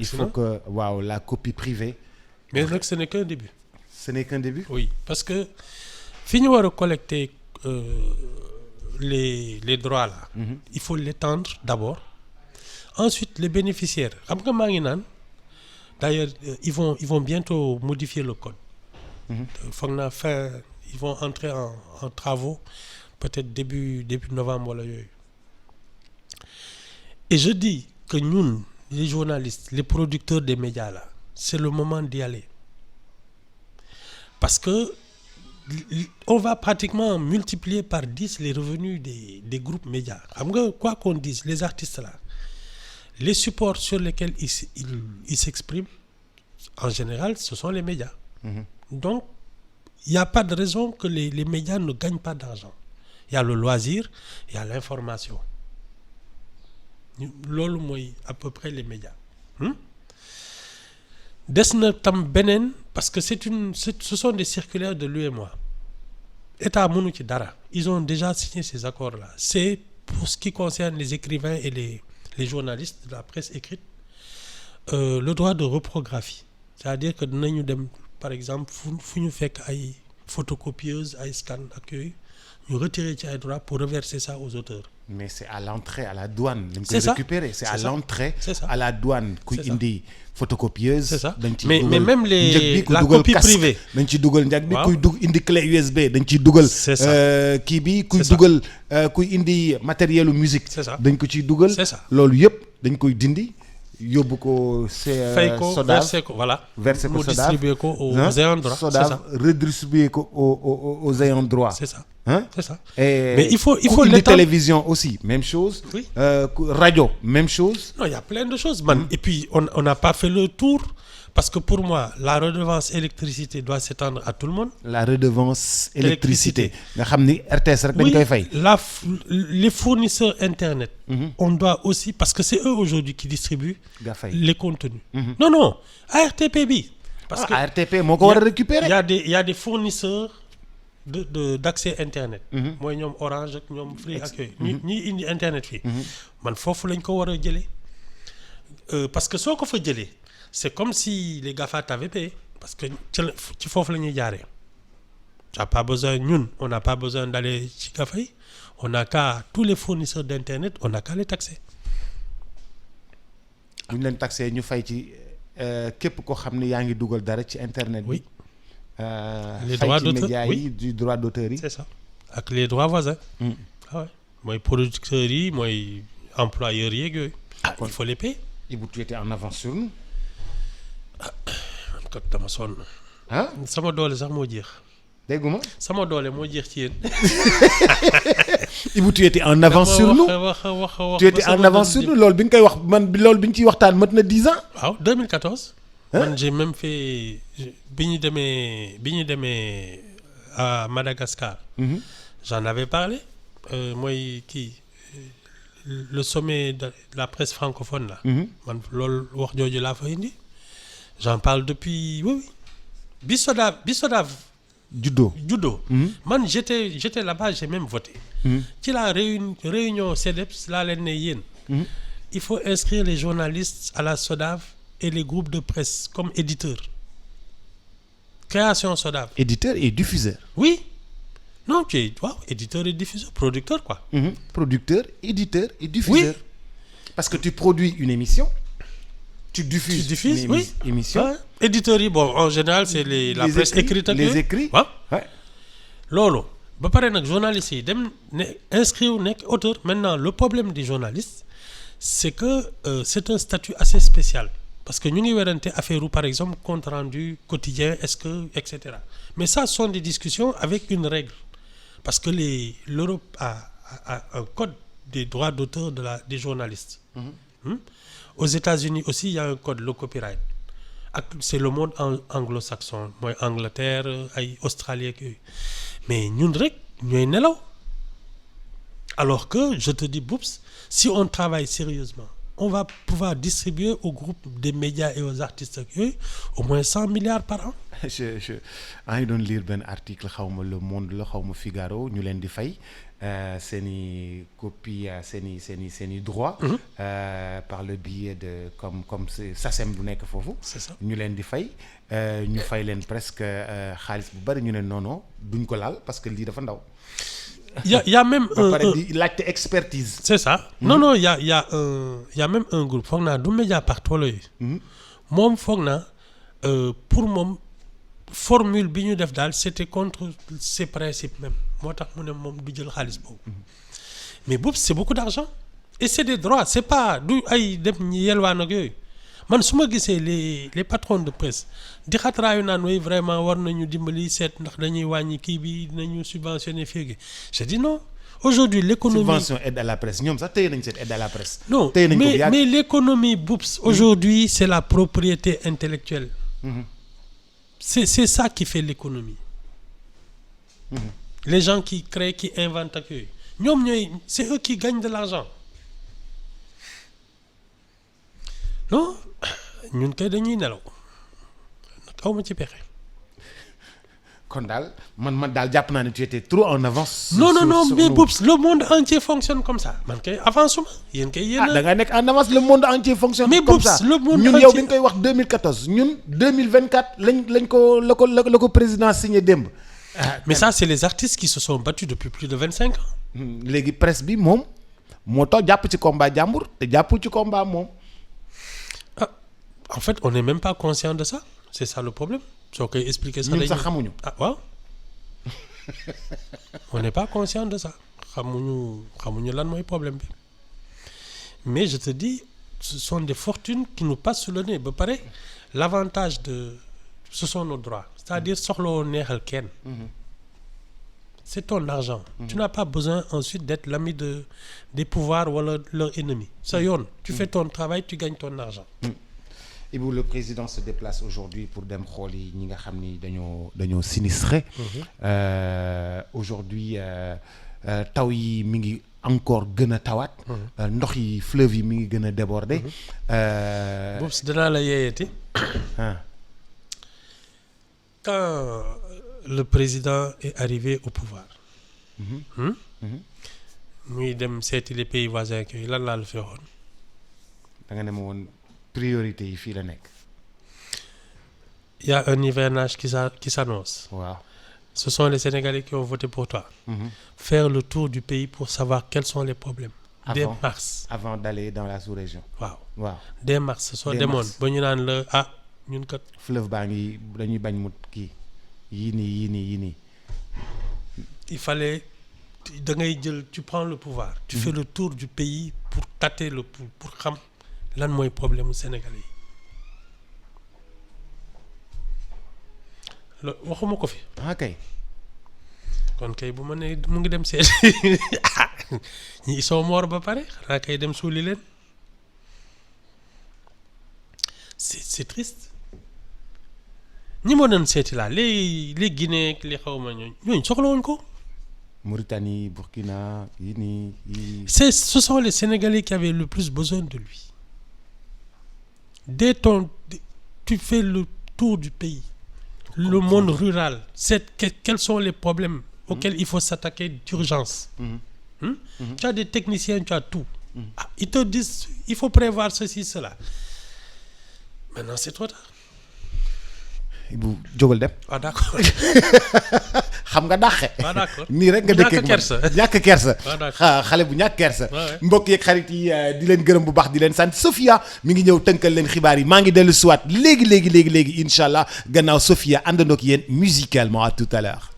il faut que waaw la copie privée. mais nag ce n'est qu'un début. Ce n'est qu'un début. Oui parce que fi ñu war a collecter les droits là. Il faut l'étendre d'abord. Ensuite les bénéficiaires xam nga maa ngi naan d'ailleurs ils vont bientôt modifier le code. foog naa ils vont entrer en travaux peut-être début novembre wala yooyu. Et je dis que ñun les journalistes les producteurs des médias là c'est le moment d'y aller parce que on va pratiquement multiplier par 10 les revenus des groupes médias xam nga quoi qu'on dise les artistes là les supports sur lesquels ils s'expriment en général ce sont les médias. Donc il y a pas de raison que les médias ne gagnent pas d'argent. Il y a le loisir, il y a l'information. Loolu mooy à peu près les médias. Des na tam beneen parce que ce sont des circulaires de l'UEMOA. État mënu ci dara. Ils ont déjà signé ces accords-là. C'est pour ce qui concerne les écrivains et les journalistes de la presse écrite, le droit de reprographie. C'est-à-dire que dinañu dem par exemple fu ñu fekk ay photocopieuse ay scan ak yooyu ñu retirer ci ay droits pour reverser ça aux auteurs. Mais c'est à l'entrée à la douane lañ koy récupérer. C'est à l'entrée à la douane kuy indi photocopieuse. C'est ça. mais même la copie privée dañ ci dugal njëg bi kuy indi clé USB dañ ciy dugal. kii bi kuy dugal kuy indi matérielu musique. dañ ko ciy dugal. loolu yëpp dañ koy dindi. yóbbu ko fay ko SODAV versé ko voilà. versé ko SODAV distribué ko aux ayants droit. SODAV redistribué ko aux ayants droit. C'est ça. C'est ça. Mais il faut l'étendre. Télévision aussi même chose. Oui. Radio même chose. Non, il y a plein de choses man. Et puis on n'a pas fait le tour parce que pour moi la redevance électricité doit s'étendre à tout le monde. La redevance électricité nga xam ni RTS rek dañ koy fay. Les fournisseurs internet. On doit aussi parce que c'est eux aujourd'hui qui distribuent les contenus. Non ARTP bi. Parce que ARTP moo ko war a récupérer. Il y a des fournisseurs d'accès internet. mooy ñoom Orange ak ñoom Free ak yooyu. ñi indi internet fii. man foofu lañ ko war a jëlee parce que soo ko fa jëlee c'est comme si les GAFA t'avaient payé parce que ci foofu la ñuy jaaree. t'as pas besoin on n'a pas besoin d'aller ci GAFA yi on n'a qu'à tous les fournisseurs d'internet on n'a qu'à les taxer. bu ñu leen taxé ñu fay ci képp koo xam ne yaa ngi dugal dara ci internet bi. les droits d'auteur médias yi du droit d'auteur yi. c'est ça ak les droits voisins. ah ouais mooy producteurs yi mooy employeurs yeeg yooyu. il faut les payer. Ibou tu étais en avance sur nous. man kat dama sonn. sama doole sax moo jeex. dégguma sama doole moo jeex ci yéen. Ibou tu étais en avance sur nous. Tu étais en avance sur nous loolu bi nga koy wax man loolu bi ñu ciy waxtaan mat na 10 ans. waaw 2014. man j'ai même fait bi ñu demee à Madagascar. J'en avais parlé mooy kii le sommet de la presse francophone là. man loolu wax jooju laa fa indi. J'en parle depuis oui bi SODAV judo. man j'étais là-bas j'ai même voté. ci la réunion CEDEPS laa leen ne yéen. il faut inscrire les journalistes à la SODAV et les groupes de presse comme éditeurs. Création SODAV. Éditeur et diffuseur. Oui. Non, waaw éditeur et diffuseur, producteur quoi. Producteur, éditeur et diffuseur. Oui. Parce que tu produis une émission, tu diffuses une émission. Ouais. Éditeur yi bon en général c'est la presse écrite ak les écrits. Ouais. Loolu ba pare nag journalistes yi dem ne inscrire nekk auteur. Maintenant le problème des journalistes c'est que c'est un statut assez spécial. Parce que ñu ngi werante affaire par exemple compte rendu quotidien est-ce que etc. Mais ça ce sont des discussions avec une règle parce que l'Europe a un code des droits d'auteur des journalistes. Aux États-Unis aussi il y a un code le copyright ak c'est le monde anglo-saxon mooy Angleterre ay Australie ak yooyu mais ñun rek ñooy nelaw alors que je te dis Boubs si on travaille sérieusement on va pouvoir distribuer au groupe des médias et aux artistes ak yooyu au moins 100 milliards par an. maa ngi doon lire benn article xawma Le Monde la xawma Figaro ñu leen di fay seen i copie seen i droit par le biais de comme SACEM bu nekk foofu. c'est ça ñu leen di fay ñu fay leen presque xaalis bu bari ñu ne non duñ ko laal parce que lii dafa ndaw. y a même ba pare di laajte expertise. c'est ça non y a même un groupe foog naa du Mediapart wala yooyu. moom foog naa pour moom formule bi ñu def daal c'était contre ses principes même moo tax mu ne moom du jël xaalis boobu. mais boobu c'est beaucoup d'argent et c'est des droits c'est pas du ay dem ñi yelwaan ak yooyu man su ma gisee les patrons de presse di xatraayu naan way vraiment war nañu dimbali seet ndax dañuy wàññi kii bi nañu subventionner fii gi je dis non aujourd'hui l'économie subvention aide à la presse ñoom sax téye nañ seen aide à la presse. non mais l'économie boops aujourd'hui c'est la propriété intellectuelle. C'est ça qui fait l'économie. Les gens qui créent, qui inventent ak yooyu ñoom ñooy c'est eux qui gagnent de l'argent non ñun kay dañuy nelaw xaw ma ci pexe. kon daal man daal jàpp naa ne tu étais trop en avance. non mais boops le monde entier fonctionne comme ça man kay avance suma yéen kay yéen da nga nekk en avance le monde entier fonctionne. mais comme ça le monde ñun entier yow bi nga koy wax 2014 ñun 2024 lañ ko la ko président signé démb. mais ça c'est les artistes qui se sont battus depuis plus de 25 ans. léegi presse bi moom moo tax jàpp ci combat jàmbur te jàppul ci combat moom. En fait on n'est même pas conscient de ça c'est ça le problème. soo koy expliquer ça ñun sax xamuñu. waaw on n'est pas conscient de ça xamuñu lan mooy problème bi mais je te dis ce sont des fortunes qui nous passent sous le nez ba pare l'avantage de ce sont nos droits c'est-à-dire soxlawoo neexal kenn. C'est ton argent. Tu n'as pas besoin ensuite d'être l'ami des pouvoirs wala leur ennemi. Ça yoon tu fais ton travail tu gagnes ton argent. Ibou, le président se déplace aujourd'hui pour dem xool yi ñi nga xam ni dañoo sinistré. Aujourd'hui taw yi mi ngi encore gën a tawaat. ndox yi fleuve yi mi ngi gën a déborder. boobu si danaa la yeeyati. Quand le président est arrivé au pouvoir. muy dem seeti les pays voisins yooyu lan laa la fi waxoon. da nga ne ma woon. priorité yi fii la nekk. Il y a un hivernage qui s'annonce. Wow. Ce sont les Sénégalais qui ont voté pour toi. Faire le tour du pays pour savoir quels sont les problèmes. Dès mars. Avant d'aller dans la sous-région. Waaw. Dès mars soo demoon ba ñu naan la ñun kat. fleuve baa ngi dañuy bañ mu kii yii nii. Il fallait da ngay jël tu prends le pouvoir. Tu fais le tour du pays pour tâter le pouls pour xam. lan mooy problème mu Sénégalais yi waxuma ko fi. kay. kon kay bu ma nee mu ngi dem seet ñi ils sont morts ba pare xanaa kay dem suuli leen c'est triste ñi ma doon seeti laa les Guinée li xaw ma ñooñu soxlawuñ ko. Mauritanie Burkina yi nii. ce sont les Sénégalais qui avaient le plus besoin de lui. Tu fais le tour du pays, le monde rural, quels sont les problèmes auxquels il faut s'attaquer d'urgence. Tu as des techniciens, tu as tout. Ils te disent, il faut prévoir ceci, cela. Maintenant, c'est trop tard. Ibou jógal dem. D'accord. xam nga dàqe. D'accord. nii rek nga dëkkee ñàkk kersa. xale bu ñàkk kersa. mbokk yeeg xarit yi di leen gërëm bu baax di leen sant Sophia mi ngi ñëw tënkal leen xibaar yi maa ngi dellu siwaat léegi incha allah gannaaw Sophia àndandoo ak yéen musicalement à tout à l'heure